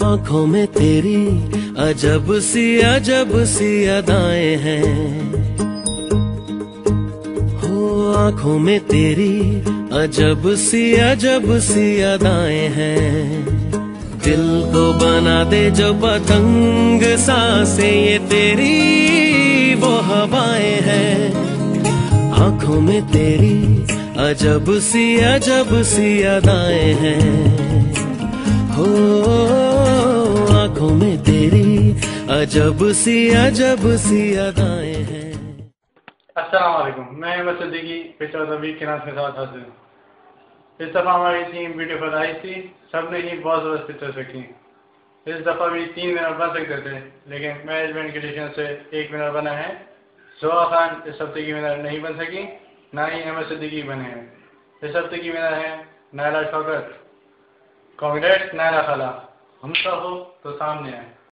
आंखों में तेरी अजब सी अदाएं हैं। हो आंखों में तेरी अजब सी अदाएं हैं। दिल को बना दे जो पतंग सांसें ये तेरी वो हवाएं हैं। आंखों में तेरी अजब सी अदाएं हैं। हो आंखों में तेरी अजब सी अदाएं हैं। अस्सलाम वालेकुम, मैं अहमद सिद्दीकी पिछले वीक के नाम के साथ हाजिर हूँ। इस दफ़ा हमारी टीम वीडियो पर आई थी, सबने ही बहुत ज़बरदस्त पिक्चर्स रखी। इस दफ़ा भी 3 विनर बन सकते थे, लेकिन मैनेजमेंट की डिसीजन से 1 विनर बना है। ज़ोआ खान इस हफ्ते की विनर नहीं बन सकी, ना ही अहमद सिद्दीकी बने हैं। इस हफ्ते की विनर है नायला शौकत। कांग्रेस नायला खाला, हम तो हो तो सामने आए।